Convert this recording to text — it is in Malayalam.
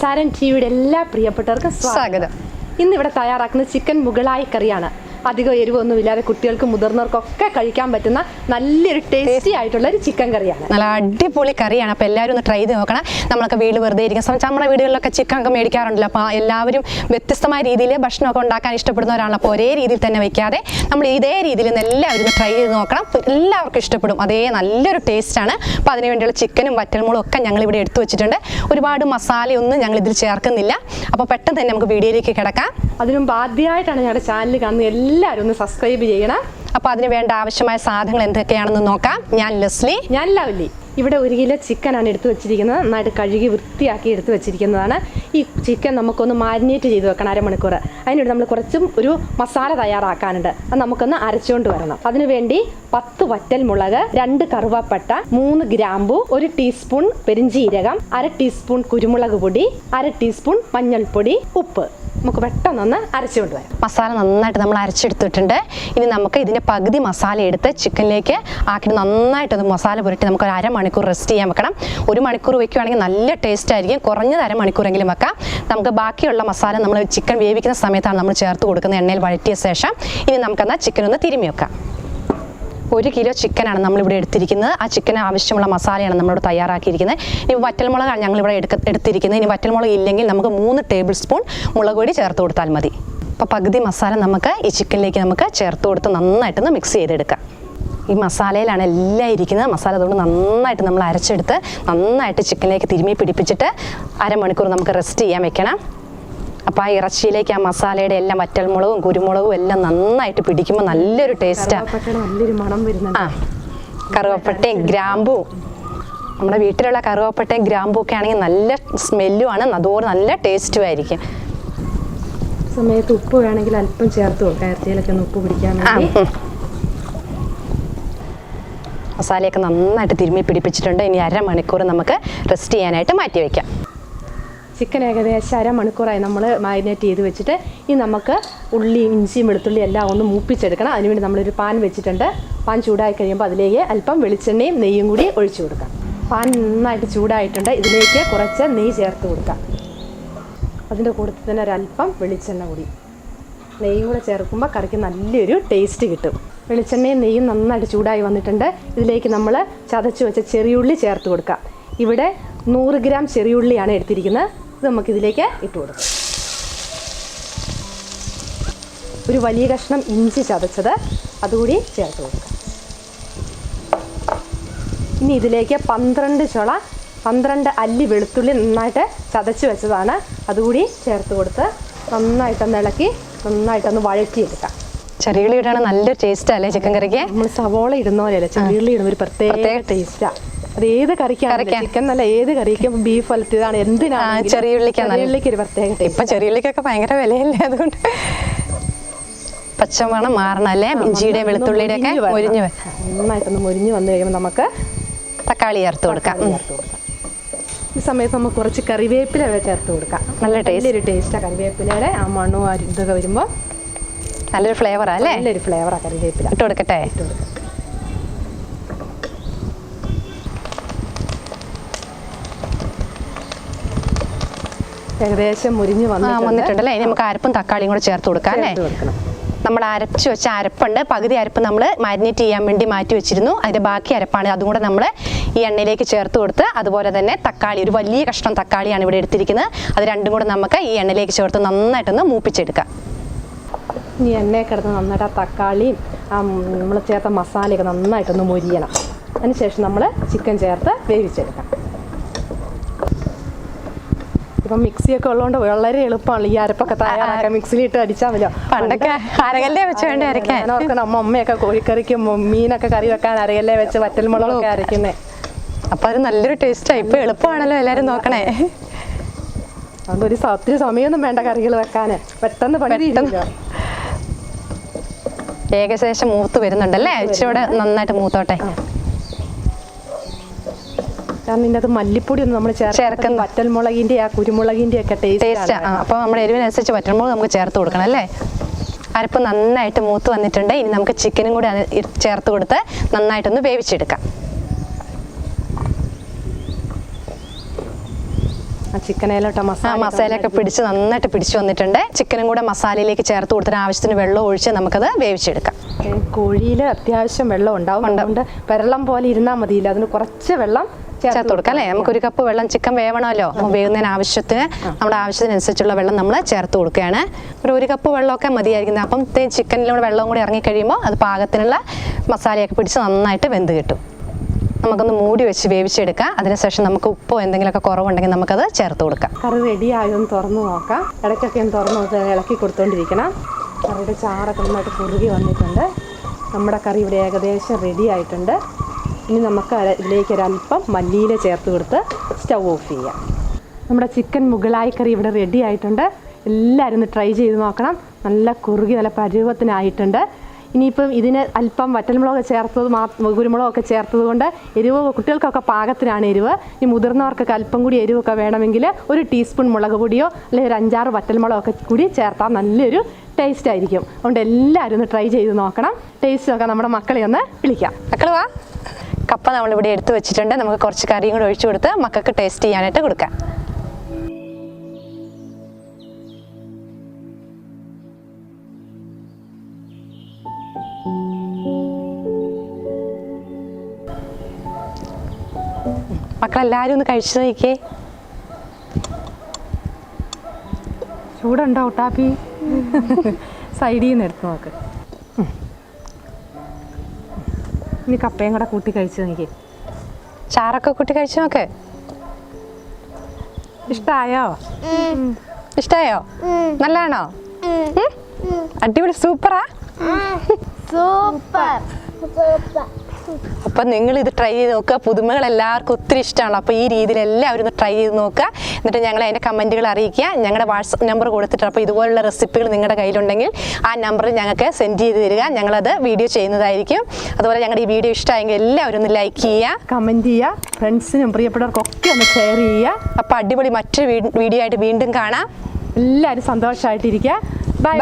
സംസാരം ടിവിയുടെ എല്ലാ പ്രിയപ്പെട്ടവർക്കും സ്വാഗതം. ഇന്നിവിടെ തയ്യാറാക്കുന്ന ചിക്കൻ മുഗളായി കറിയാണ്. അധികം എരിവൊന്നുമില്ലാതെ കുട്ടികൾക്കും മുതിർന്നവർക്കൊക്കെ കഴിക്കാൻ പറ്റുന്ന നല്ലൊരു ടേസ്റ്റി ആയിട്ടുള്ള ഒരു ചിക്കൻ കറിയാണ്. നല്ല അടിപൊളി കറിയാണ്. അപ്പോൾ എല്ലാവരും ഒന്ന് ട്രൈ ചെയ്ത് നോക്കണം. നമ്മളൊക്കെ വീട് വെറുതെ ഇരിക്കുന്ന സമയത്ത് നമ്മുടെ വീടുകളിലൊക്കെ ചിക്കൻ ഒക്കെ മേടിക്കാറുണ്ടല്ലോ. അപ്പോൾ എല്ലാവരും വ്യത്യസ്തമായ രീതിയിൽ ഭക്ഷണമൊക്കെ ഉണ്ടാക്കാൻ ഇഷ്ടപ്പെടുന്നവരാണല്ലോ. അപ്പോൾ ഒരേ രീതിയിൽ തന്നെ വെക്കാതെ നമ്മൾ ഇതേ രീതിയിൽ നിന്ന് എല്ലാവരും ട്രൈ ചെയ്ത് നോക്കണം. എല്ലാവർക്കും ഇഷ്ടപ്പെടും. അതേ നല്ലൊരു ടേസ്റ്റാണ്. അപ്പോൾ അതിന് വേണ്ടിയുള്ള ചിക്കനും വറ്റൽമുളകും ഒക്കെ ഞങ്ങളിവിടെ എടുത്തു വെച്ചിട്ടുണ്ട്. ഒരുപാട് മസാലയൊന്നും ഞങ്ങൾ ഇതിൽ ചേർക്കുന്നില്ല. അപ്പോൾ പെട്ടെന്ന് തന്നെ നമുക്ക് വീഡിയോയിലേക്ക് കിടക്കാം. അതിനും ആദ്യമായിട്ടാണ് ഞങ്ങളുടെ ചാനൽ കാണുന്നത് എല്ലാവരും ഒന്ന് സബ്സ്ക്രൈബ് ചെയ്യണം. അപ്പോൾ അതിന് വേണ്ട ആവശ്യമായ സാധനങ്ങൾ എന്തൊക്കെയാണെന്ന് നോക്കാം. ഞാൻ ലെസ്ലി. ഞാൻ ലവ്ലി. ഇവിടെ 1 കിലോ ചിക്കനാണ് എടുത്തു വെച്ചിരിക്കുന്നത്. നന്നായിട്ട് കഴുകി വൃത്തിയാക്കി എടുത്തു വെച്ചിരിക്കുന്നതാണ്. ഈ ചിക്കൻ നമുക്കൊന്ന് മാരിനേറ്റ് ചെയ്ത് വെക്കണം അരമണിക്കൂർ. അതിനുവേണ്ടി നമ്മൾ കുറച്ചും ഒരു മസാല തയ്യാറാക്കാനുണ്ട്. അത് നമുക്കൊന്ന് അരച്ചുകൊണ്ട് വരണം. അതിനുവേണ്ടി 10 വറ്റൽമുളക്, 2 കറുവാപ്പട്ട, 3 ഗ്രാമ്പു, 1 ടീസ്പൂൺ പെരിഞ്ചീരകം, 1/2 ടീസ്പൂൺ കുരുമുളക് പൊടി, 1/2 ടീസ്പൂൺ മഞ്ഞൾപ്പൊടി, ഉപ്പ്. നമുക്ക് പെട്ടെന്നൊന്ന് അരച്ചുകൊണ്ട് വരാം. മസാല നന്നായിട്ട് നമ്മൾ അരച്ചെടുത്തിട്ടുണ്ട്. ഇനി നമുക്ക് ഇതിൻ്റെ പകുതി മസാല എടുത്ത് ചിക്കനിലേക്ക് ആക്കിയിട്ട് നന്നായിട്ടൊന്ന് മസാല പുരട്ടി നമുക്ക് 1/2 മണിക്കൂർ റെസ്റ്റ് ചെയ്യാൻ വെക്കണം. 1 മണിക്കൂർ വെക്കുകയാണെങ്കിൽ നല്ല ടേസ്റ്റ് ആയിരിക്കും. കുറഞ്ഞത് 1/2 മണിക്കൂറെങ്കിലും വെക്കാം. നമുക്ക് ബാക്കിയുള്ള മസാല നമ്മൾ ചിക്കൻ വേവിക്കുന്ന സമയത്താണ് നമ്മൾ ചേർത്ത് കൊടുക്കുന്നത്. എണ്ണയിൽ വഴറ്റിയ ശേഷം ഇനി നമുക്കെന്നാൽ ചിക്കൻ ഒന്ന് തിരുമ്മി വെക്കാം. 1 കിലോ ചിക്കനാണ് നമ്മളിവിടെ എടുത്തിരിക്കുന്നത്. ആ ചിക്കന് ആവശ്യമുള്ള മസാലയാണ് നമ്മളിവിടെ തയ്യാറാക്കിയിരിക്കുന്നത്. ഇനി വറ്റൽമുളകാണ് ഞങ്ങളിവിടെ എടുത്തിരിക്കുന്നത്. ഇനി വറ്റൽമുളക് ഇല്ലെങ്കിൽ നമുക്ക് 3 ടേബിൾ സ്പൂൺ മുളക് പൊടി ചേർത്ത് കൊടുത്താൽ മതി. അപ്പോൾ പകുതി മസാല നമുക്ക് ഈ ചിക്കനിലേക്ക് നമുക്ക് ചേർത്ത് കൊടുത്ത് നന്നായിട്ടൊന്ന് മിക്സ് ചെയ്തെടുക്കാം. ഈ മസാലയിലാണ് എല്ലാം ഇരിക്കുന്നത്. മസാല അതുകൊണ്ട് നന്നായിട്ട് നമ്മൾ അരച്ചെടുത്ത് നന്നായിട്ട് ചിക്കനിലേക്ക് തിരുമ്മി പിടിപ്പിച്ചിട്ട് 1/2 മണിക്കൂർ നമുക്ക് റെസ്റ്റ് ചെയ്യാൻ വെക്കണം. അപ്പോൾ ആ ഇറച്ചിയിലേക്ക് ആ മസാലയുടെ എല്ലാം വറ്റൽമുളകും കുരുമുളകും എല്ലാം നന്നായിട്ട് പിടിക്കുമ്പോൾ നല്ലൊരു ടേസ്റ്റാണ്. നല്ലൊരു മണം വരുന്നുണ്ട്. കറുവപ്പട്ടയും ഗ്രാമ്പൂ, നമ്മുടെ വീട്ടിലുള്ള കറുവപ്പട്ടയും ഗ്രാമ്പൂ ഒക്കെ ആണെങ്കിൽ നല്ല സ്മെല്ലുമാണ്. അതുപോലെ നല്ല ടേസ്റ്റും ആയിരിക്കും. സമയത്ത് ഉപ്പ് വേണമെങ്കിൽ അല്പം ചേർത്ത് കൊടുക്കാം. ഇറച്ചിയിലൊക്കെ ഒന്ന് ഉപ്പ് പിടിക്കാൻ വേണ്ടി. മസാലയൊക്കെ നന്നായിട്ട് തിരുമ്മി പിടിപ്പിച്ചിട്ടുണ്ട്. ഇനി 1/2 മണിക്കൂർ നമുക്ക് റെസ്റ്റ് ചെയ്യാനായിട്ട് മാറ്റി വയ്ക്കാം. ചിക്കൻ ഏകദേശം 1/2 മണിക്കൂറായി നമ്മൾ മാരിനേറ്റ് ചെയ്ത് വെച്ചിട്ട് ഇനി നമുക്ക് ഉള്ളിയും ഇഞ്ചിയും വെളുത്തുള്ളിയും എല്ലാം ഒന്ന് മൂപ്പിച്ചെടുക്കണം. അതിനുവേണ്ടി നമ്മളൊരു പാൻ വെച്ചിട്ടുണ്ട്. പാൻ ചൂടായി കഴിയുമ്പോൾ അതിലേക്ക് അല്പം വെളിച്ചെണ്ണയും നെയ്യും കൂടി ഒഴിച്ചു കൊടുക്കാം. പാൻ നന്നായിട്ട് ചൂടായിട്ടുണ്ട്. ഇതിലേക്ക് കുറച്ച് നെയ്യ് ചേർത്ത് കൊടുക്കാം. അതിൻ്റെ കൂട്ടത്തിൽ തന്നെ ഒരല്പം വെളിച്ചെണ്ണ കൂടി. നെയ്യും കൂടെ ചേർക്കുമ്പോൾ കറിക്ക് നല്ലൊരു ടേസ്റ്റ് കിട്ടും. വെളിച്ചെണ്ണയും നെയ്യും നന്നായിട്ട് ചൂടായി വന്നിട്ടുണ്ട്. ഇതിലേക്ക് നമ്മൾ ചതച്ച് വെച്ച ചെറിയുള്ളി ചേർത്ത് കൊടുക്കാം. ഇവിടെ 100 ഗ്രാം ചെറിയുള്ളിയാണ് എടുത്തിരിക്കുന്നത്. ഇത് നമുക്കിതിലേക്ക് ഇട്ട് കൊടുക്കാം. ഒരു വലിയ കഷ്ണം ഇഞ്ചി ചതച്ചത് അതുകൂടി ചേർത്ത് കൊടുക്കാം. ഇനി ഇതിലേക്ക് 12 അല്ലി വെളുത്തുള്ളി നന്നായിട്ട് ചതച്ച് വെച്ചതാണ്. അതുകൂടി ചേർത്ത് കൊടുത്ത് നന്നായിട്ടൊന്ന് ഇളക്കി നന്നായിട്ടൊന്ന് വഴറ്റിയെടുക്കാം. ചെറിയുള്ളി ഇടാണ് നല്ലൊരു ടേസ്റ്റ് അല്ലേ ചിക്കൻ കറിക്ക്? നമ്മൾ സവോള ഇടുന്ന പോലെയല്ല, ചെറിയുള്ളി ഇടുന്ന ഒരു പ്രത്യേക ടേസ്റ്റാണ്. അത് ഏത് കറിക്കാണ്, ചിക്കൻ നല്ല ഏത് കറിക്കും ബീഫ് വലത്തിയതാണ് എന്തിനാണ് ചെറിയുള്ളിക്ക് ഒരു പ്രത്യേക ടേസ്റ്റ്. ഇപ്പം ചെറിയുള്ളിക്കൊക്കെ ഭയങ്കര വിലയല്ലേ, അതുകൊണ്ട് പച്ചമണം മാറണം അല്ലേ? ഇഞ്ചിയുടെ വെളുത്തുള്ളിയുടെ ഒക്കെ നന്നായിട്ടൊന്ന് മൊരിഞ്ഞ് വന്നു കഴിയുമ്പോൾ നമുക്ക് തക്കാളി ചേർത്ത് കൊടുക്കാം. ഈ സമയത്ത് നമുക്ക് കുറച്ച് കറിവേപ്പില ചേർത്ത് കൊടുക്കാം. നല്ലൊരു ടേസ്റ്റാണ് കറിവേപ്പിലയുടെ ആ മണവും ഇതൊക്കെ വരുമ്പോൾ നല്ലൊരു ഫ്ലേവറാ അല്ലേ? നല്ലൊരു ഫ്ലേവറാണ് കറിവേപ്പില. ഇട്ട് കൊടുക്കട്ടെ? ഏകദേശം മുരിഞ്ഞ് വന്നിട്ടുണ്ടല്ലേ. ഇനി നമുക്ക് അരപ്പും തക്കാളിയും കൂടെ ചേർത്ത് കൊടുക്കാം അല്ലേ? നമ്മൾ അരച്ച് വെച്ച അരപ്പുണ്ട്. പകുതി അരപ്പ് നമ്മൾ മാരിനേറ്റ് ചെയ്യാൻ വേണ്ടി മാറ്റി വെച്ചിരുന്നു. അതിൻ്റെ ബാക്കി അരപ്പാണ്. അതും കൂടെ നമ്മൾ ഈ എണ്ണയിലേക്ക് ചേർത്ത് കൊടുത്ത് അതുപോലെ തന്നെ തക്കാളി, ഒരു വലിയ കഷ്ണം തക്കാളിയാണ് ഇവിടെ എടുത്തിരിക്കുന്നത്. അത് രണ്ടും കൂടെ നമുക്ക് ഈ എണ്ണയിലേക്ക് ചേർത്ത് നന്നായിട്ടൊന്ന് മൂപ്പിച്ചെടുക്കാം. ഈ എണ്ണയിൽ കിടന്ന് നന്നായിട്ട് ആ തക്കാളിയും നമ്മൾ ചേർത്ത മസാലയൊക്കെ നന്നായിട്ടൊന്ന് മൊരിയണം. അതിനുശേഷം നമ്മൾ ചിക്കൻ ചേർത്ത് വേവിച്ചെടുക്കാം. ഇപ്പം മിക്സിയൊക്കെ ഉള്ളതുകൊണ്ട് വളരെ എളുപ്പമാണ് ഈ അരപ്പൊക്കെ തയ്യാറാക്കാൻ. മിക്സിയിലിട്ട് അടിച്ചാൽ മതിയോ? പണ്ടൊക്കെ അരകല്ലേ വെച്ച് വേണ്ടി അരയ്ക്കാൻ. അമ്മയൊക്കെ കോഴിക്കറിക്കും മീനൊക്കെ കറി വെക്കാൻ അരകല്ലേ വെച്ച് വറ്റൽമുളകൊക്കെ അരയ്ക്കുന്നേ. അപ്പം അത് നല്ലൊരു ടേസ്റ്റാണ്. ഇപ്പം എളുപ്പമാണല്ലോ, എല്ലാവരും നോക്കണേ. അതുകൊണ്ട് ഒത്തിരി സമയമൊന്നും വേണ്ട കറികൾ വെക്കാൻ. പെട്ടെന്ന് പണി. ഏകദേശം മൂത്ത് വരുന്നുണ്ടല്ലേ? ഇച്ചിരി നന്നായിട്ട് മൂത്തോട്ടെ. കാരണം ഇതിൻ്റെ അത് മല്ലിപ്പൊടി ഒന്നും നമ്മൾ ചേർക്കുന്ന വറ്റൽമുളകിൻ്റെ ആ കുരുമുളകിൻ്റെ ഒക്കെ ടേസ്റ്റ്. അപ്പോൾ നമ്മുടെ എരിവിനനുസരിച്ച് വറ്റൽമുളക് നമുക്ക് ചേർത്ത് കൊടുക്കണം അല്ലേ? അരപ്പ് നന്നായിട്ട് മൂത്ത് വന്നിട്ടുണ്ട്. ഇനി നമുക്ക് ചിക്കനും കൂടി ചേർത്ത് കൊടുത്ത് നന്നായിട്ടൊന്ന് വേവിച്ചെടുക്കാം. ചിക്കനേലോട്ട് മസാലയൊക്കെ പിടിച്ച് നന്നായിട്ട് പിടിച്ചു വന്നിട്ടുണ്ട്. ചിക്കനും കൂടെ മസാലയിലേക്ക് ചേർത്ത് കൊടുത്തിട്ട് ആവശ്യത്തിന് വെള്ളം ഒഴിച്ച് നമുക്കത് വേവിച്ചെടുക്കാം. കോഴിയിൽ അത്യാവശ്യം വെള്ളം ഉണ്ടാവും, അതുകൊണ്ട് വെള്ളം പോലെ ഇരുന്നാൽ മതിയില്ല, അതിന് കുറച്ച് വെള്ളം ചേർത്ത് കൊടുക്കാം അല്ലേ. നമുക്ക് 1 കപ്പ് വെള്ളം, ചിക്കൻ വേവണമല്ലോ, വേവുന്നതിന് ആവശ്യത്തിന് നമ്മുടെ ആവശ്യത്തിനനുസരിച്ചുള്ള വെള്ളം നമ്മൾ ചേർത്ത് കൊടുക്കുകയാണ്. 1 കപ്പ് വെള്ളമൊക്കെ മതിയായിരിക്കുന്നത്. അപ്പം ചിക്കനിലൂടെ വെള്ളം കൂടി ഇറങ്ങിക്കഴിയുമ്പോൾ അത് പാകത്തിനുള്ള മസാലയൊക്കെ പിടിച്ച് നന്നായിട്ട് വെന്ത് കിട്ടും. നമുക്കൊന്ന് മൂടി വെച്ച് വേവിച്ചെടുക്കാം. അതിനുശേഷം നമുക്ക് ഉപ്പോ എന്തെങ്കിലുമൊക്കെ കുറവുണ്ടെങ്കിൽ നമുക്കത് ചേർത്ത് കൊടുക്കാം. കറി റെഡി ആയൊന്ന് തുറന്ന് നോക്കാം. ഇടയ്ക്കൊക്കെ ഒന്ന് തുറന്ന് ഇളക്കി കൊടുത്തോണ്ടിരിക്കണം. കറിയുടെ ചാറൊക്കെ നന്നായിട്ട് കുറുകി വന്നിട്ടുണ്ട്. നമ്മുടെ കറി ഇവിടെ ഏകദേശം റെഡി ആയിട്ടുണ്ട്. ഇനി നമുക്ക് ഇതിലേക്ക് ഒരല്പം മല്ലിയില ചേർത്ത് കൊടുത്ത് സ്റ്റൗ ഓഫ് ചെയ്യാം. നമ്മുടെ ചിക്കൻ മുഗളായി കറി ഇവിടെ റെഡി ആയിട്ടുണ്ട്. എല്ലാവരും ഒന്ന് ട്രൈ ചെയ്ത് നോക്കണം. നല്ല കുറുകി നല്ല പരുവത്തിനായിട്ടുണ്ട്. ഇനിയിപ്പം ഇതിന് അല്പം വറ്റൽമുളക് ചേർത്തത് കുരുമുളകൊക്കെ ചേർത്തത് കൊണ്ട് എരിവ് കുട്ടികൾക്കൊക്കെ പാകത്തിനാണ് എരിവ്. ഈ മുതിർന്നവർക്കൊക്കെ അല്പം കൂടി എരിവൊക്കെ വേണമെങ്കിൽ 1 ടീസ്പൂൺ മുളക് പൊടിയോ അല്ലെങ്കിൽ ഒരു 5-6 വറ്റൽമുളകൊക്കെ കൂടി ചേർത്താൽ നല്ലൊരു ടേസ്റ്റ് ആയിരിക്കും. അതുകൊണ്ട് എല്ലാവരും ഒന്ന് ട്രൈ ചെയ്ത് നോക്കണം. ടേസ്റ്റ് നോക്കാം. നമ്മുടെ മക്കളെ ഒന്ന് വിളിക്കാം. മക്കൾ വാ. കപ്പ നമ്മളിവിടെ എടുത്ത് വെച്ചിട്ടുണ്ട്. നമുക്ക് കുറച്ച് കറിയും കൂടെ ഒഴിച്ചു കൊടുത്ത് മക്കൾക്ക് ടേസ്റ്റ് ചെയ്യാനായിട്ട് കൊടുക്കാം. മക്കളെല്ലാവരും ഒന്ന് കഴിച്ചു നോക്കിയേ. ചൂടുണ്ടോ ടാപ്പി? സൈഡിൽ നിന്ന് എടുത്ത് നോക്ക്. ഇനി കപ്പയും കൂടെ കൂട്ടി കഴിച്ചു നോക്കി. ചാറൊക്കെ കൂട്ടി കഴിച്ചു നോക്ക്. ഇഷ്ടായോ? ഇഷ്ടായോ? നല്ലതാണോ? അടിപൊളി. സൂപ്പറാ. സൂപ്പർ. അപ്പം നിങ്ങൾ ഇത് ട്രൈ ചെയ്ത് നോക്കുക. പുതുമകൾ എല്ലാവർക്കും ഒത്തിരി ഇഷ്ടമാണല്ലോ. അപ്പോൾ ഈ രീതിയിൽ എല്ലാവരും ഒന്ന് ട്രൈ ചെയ്ത് നോക്കുക. എന്നിട്ട് ഞങ്ങളെ അതിൻ്റെ കമൻറ്റുകൾ അറിയിക്കുക. ഞങ്ങളുടെ വാട്സപ്പ് നമ്പർ കൊടുത്തിട്ടുണ്ട്. അപ്പോൾ ഇതുപോലുള്ള റെസിപ്പികൾ നിങ്ങളുടെ കയ്യിലുണ്ടെങ്കിൽ ആ നമ്പറിൽ ഞങ്ങൾക്ക് സെൻഡ് ചെയ്ത് തരിക. ഞങ്ങളത് വീഡിയോ ചെയ്യുന്നതായിരിക്കും. അതുപോലെ ഞങ്ങളുടെ ഈ വീഡിയോ ഇഷ്ടമായെങ്കിൽ എല്ലാവരും ഒന്ന് ലൈക്ക് ചെയ്യുക, കമൻറ്റ് ചെയ്യുക, ഫ്രണ്ട്സിനും പ്രിയപ്പെട്ടവർക്കൊക്കെ ഒന്ന് ഷെയർ ചെയ്യുക. അപ്പോൾ അടിപൊളി മറ്റൊരു വീഡിയോ ആയിട്ട് വീണ്ടും കാണാം. എല്ലാവരും സന്തോഷമായിട്ടിരിക്കുക. ബൈ.